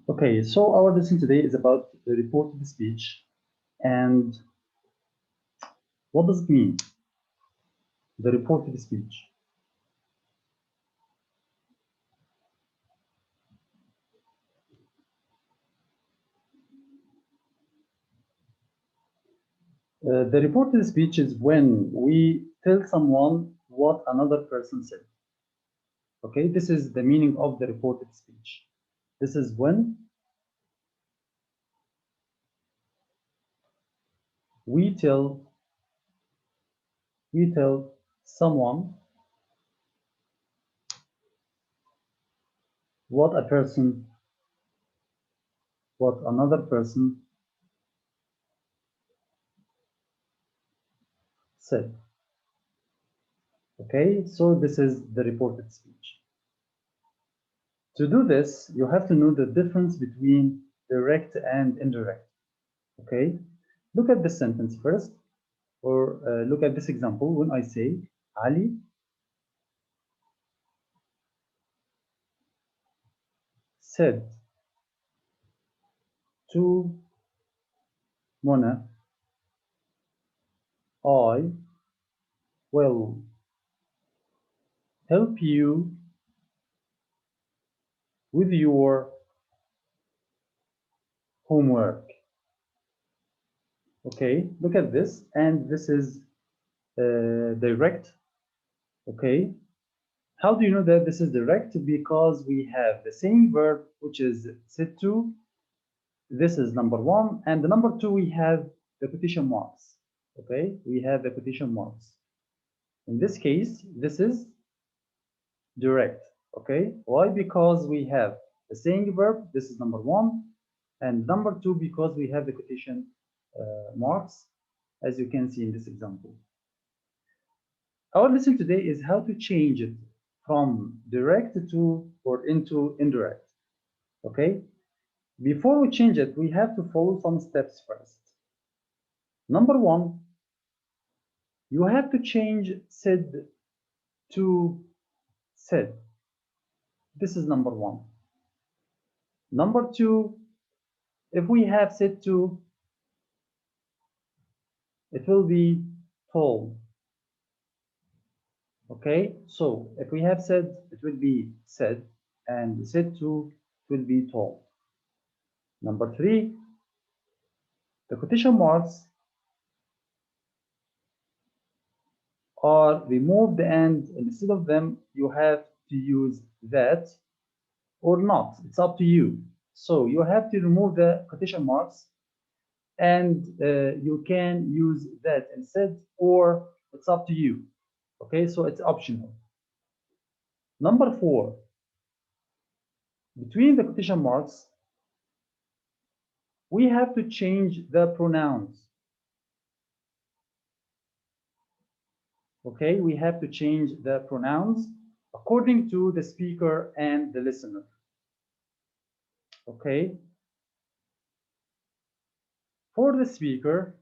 Okay, so our lesson today is about the reported speech and what does it mean, the reported speech. The reported speech is when we tell someone what another person said. Okay, this is the meaning of the reported speech. This is when we tell we tell someone what a person, what another person said. Okay, so this is the reported speech. To do this, you have to know the difference between direct and indirect. Okay, look at this sentence first, or look at this example. When I say Ali said to Mona, I will help you with your homework. Okay, look at this, and this is direct. Okay, how do you know that this is direct? Because we have the same verb, which is said to. This is number one, and the number two, we have the quotation marks. Okay, we have the quotation marks. In this case, this is direct. Okay, why? Because we have the same verb. This is number one, and number two, because we have the quotation marks, as you can see in this example. Our lesson today is how to change it from direct to or into indirect. Okay, before we change it, we have to follow some steps first. Number one, you have to change said to said. This is number one. Number two, if we have said to, it will be told. Okay, so if we have said, it will be said, and said to will be told. Number three, the quotation marks are removed, and instead of them, you have to use that or not. It's up to you. So you have to remove the quotation marks, and you can use that instead, or it's up to you. Okay, so it's optional. Number four, between the quotation marks, we have to change the pronouns. Okay, we have to change the pronouns according to the speaker and the listener. Okay, for the speaker,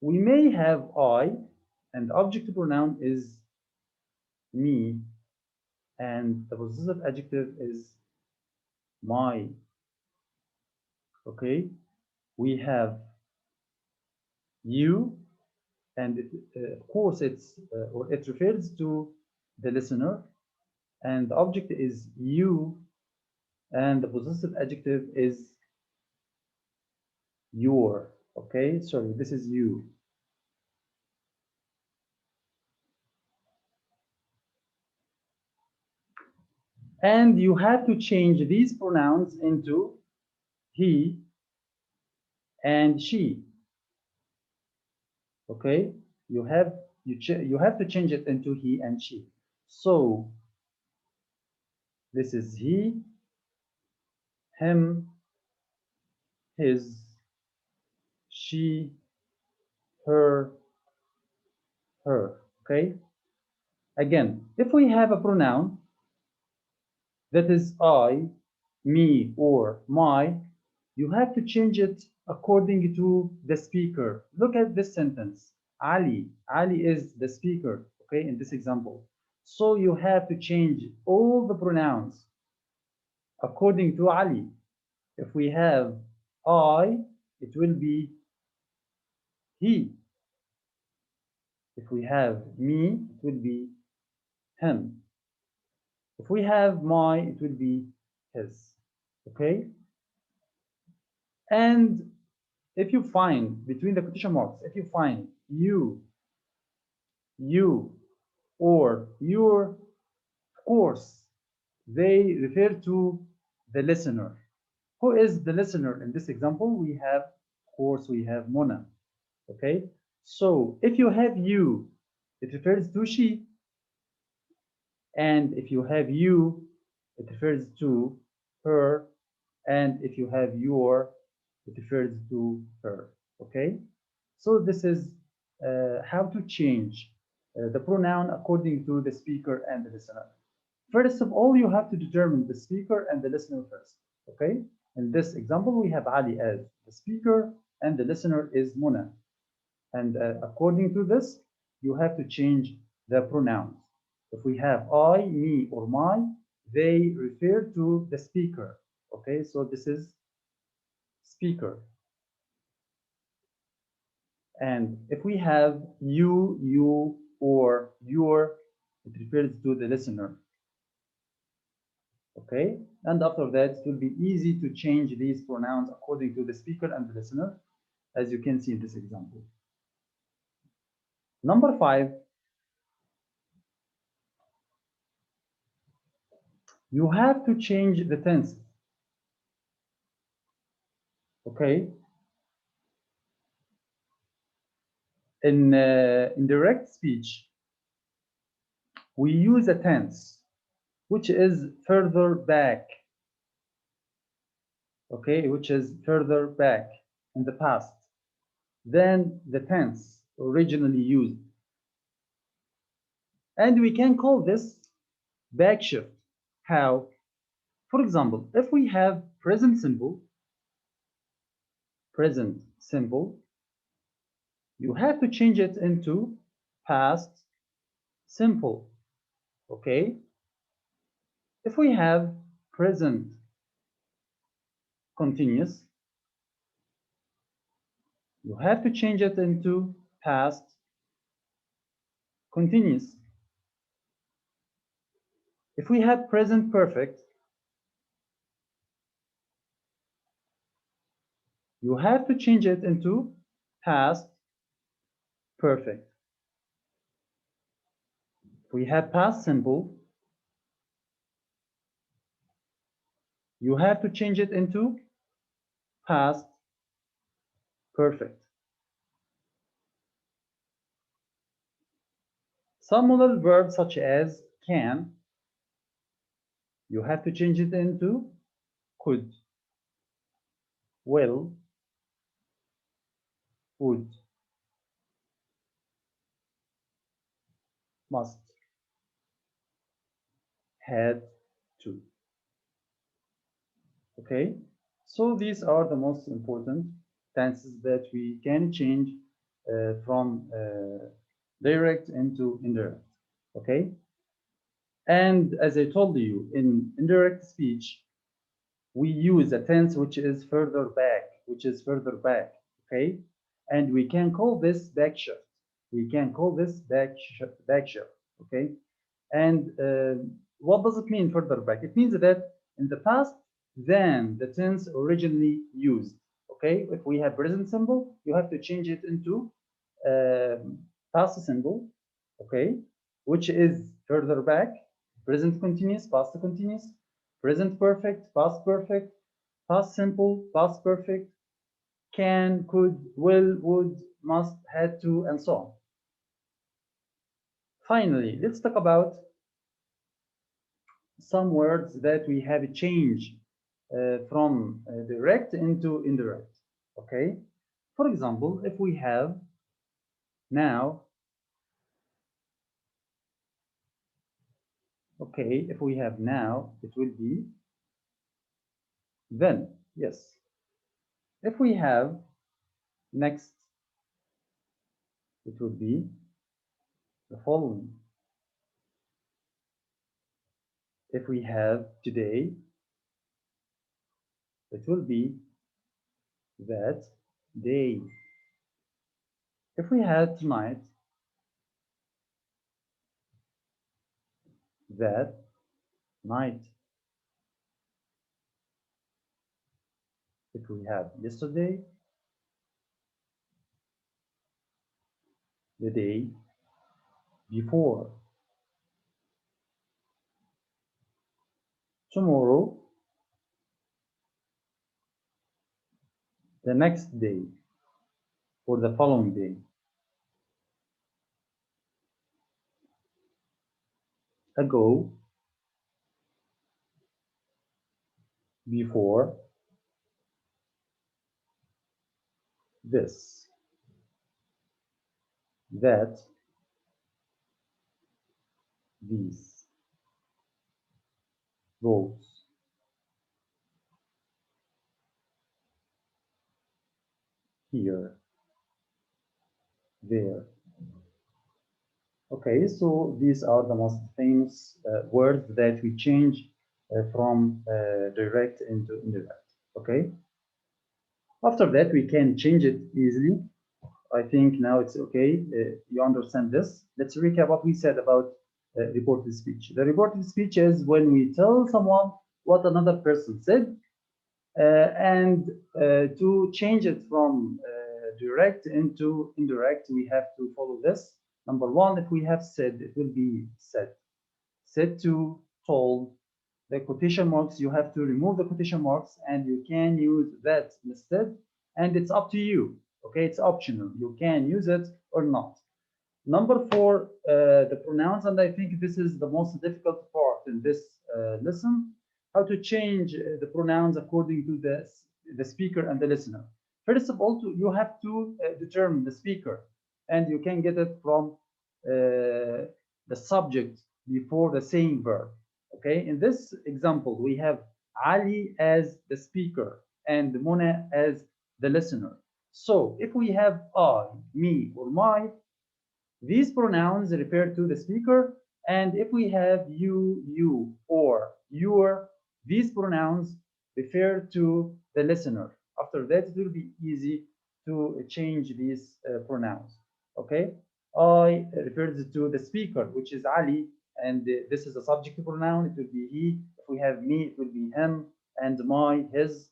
we may have I, and the object pronoun is me, and the possessive adjective is my. Okay, we have you, and of course it's or it refers to the listener, and the object is you, and the possessive adjective is your. Okay, sorry, this is you. And you have to change these pronouns into he and she. Okay, you have to change it into he and she. So this is he, him, his, she, her, her. Okay, again, if we have a pronoun that is I, me, or my, you have to change it according to the speaker. Look at this sentence. Ali. Ali is the speaker, okay, in this example. So you have to change all the pronouns according to Ali. If we have I, it will be he. If we have me, it will be him. If we have my, it will be his. Okay? And if you find between the quotation marks, if you find you, or your, of course, they refer to the listener. Who is the listener in this example? We have, of course, we have Mona. Okay? So if you have you, it refers to she. And if you have you, it refers to her. And if you have your, it refers to her. Okay? So this is how to change the pronoun according to the speaker and the listener. First of all, you have to determine the speaker and the listener first. Okay? In this example, we have Ali as the speaker and the listener is Mona. And according to this, you have to change the pronouns. If we have I, me, or my, they refer to the speaker. Okay, so this is speaker. And if we have you, or your, it refers to the listener. Okay, and after that, it will be easy to change these pronouns according to the speaker and the listener, as you can see in this example. Number 5, you have to change the tense. Okay, in direct speech, we use a tense which is further back. Okay, which is further back in the past than the tense originally used. And we can call this backshift. How? For example, if we have present simple, you have to change it into past simple. Okay? If we have present continuous, you have to change it into past continuous. If we have present perfect, you have to change it into past perfect. If we have past simple, you have to change it into past perfect. Some modal verbs such as can, you have to change it into could, will, would, must, had to. Okay, so these are the most important tenses that we can change from direct into indirect. Okay, and as I told you, in indirect speech, we use a tense which is further back, okay? And we can call this backshift. Backshift, okay? And what does it mean further back? It means that in the past than the tense originally used, okay? If we have present simple, you have to change it into past simple, okay? Which is further back, present continuous, past continuous, present perfect, past simple, past perfect, can, could, will, would, must, had to, and so on. Finally, let's talk about some words that we have changed from direct into indirect. Okay, for example, if we have now, okay, if we have now, it will be then, yes. If we have next, it would be the following. If we have today, it will be that day. If we had tonight, that night. If we have yesterday, the day before. Tomorrow, the next day, or the following day. Ago, before, this, that, these, those, here, there. Okay, so these are the most famous words that we change from direct into indirect. Okay, after that we can change it easily. I think now it's okay. You understand this. Let's recap what we said about reported speech. The reported speech is when we tell someone what another person said, and to change it from direct into indirect, we have to follow this. Number one, if we have said, it will be said. Said to, told. The quotation marks, you have to remove the quotation marks, and you can use that instead, and it's up to you. Okay, it's optional. You can use it or not. Number four, the pronouns, and I think this is the most difficult part in this lesson, how to change the pronouns according to the speaker and the listener. First of all, you have to determine the speaker, and you can get it from the subject before the saying verb. Okay, in this example, we have Ali as the speaker and Mona as the listener. So if we have I, me, or my, these pronouns refer to the speaker, and if we have you, or your, these pronouns refer to the listener. After that, it will be easy to change these pronouns. Okay, I refers to the speaker, which is Ali, and this is a subject pronoun. It will be he. If we have me, it will be him, and my, his.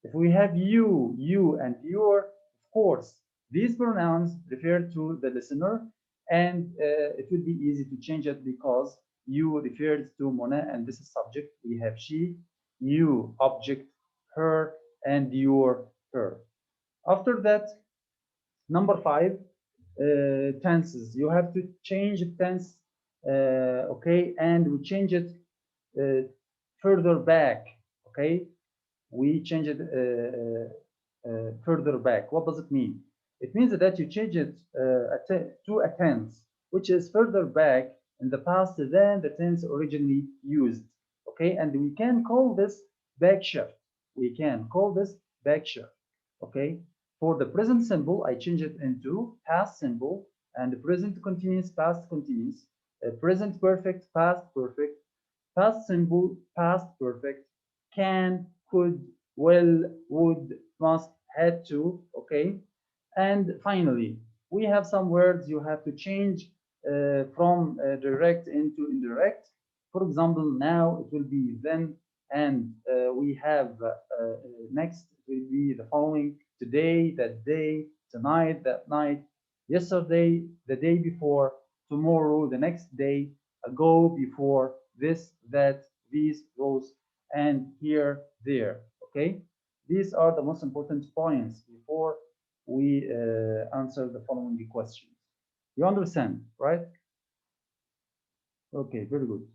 If we have you, and your, of course, these pronouns refer to the listener, and it will be easy to change it because you refers to Mona, and this is subject. We have she, you, object, her, and your, her. After that, number five, tenses. You have to change tense, okay, and we change it further back, okay. We change it further back. What does it mean? It means that you change it to a tense, which is further back in the past than the tense originally used. Okay, and we can call this back shift. We can call this back shift. Okay, for the present simple, I change it into past simple, and the present continuous, past continuous, present perfect, past perfect, past simple, past perfect, can, could, will, would, must, had to, okay? And finally, we have some words you have to change from direct into indirect. For example, now it will be then, and we have next will be the following, today, that day, tonight, that night, yesterday, the day before, tomorrow, the next day, ago, before, this, that, these, those, and here, there, okay? These are the most important points before we answer the following questions. You understand, right? Okay, very good.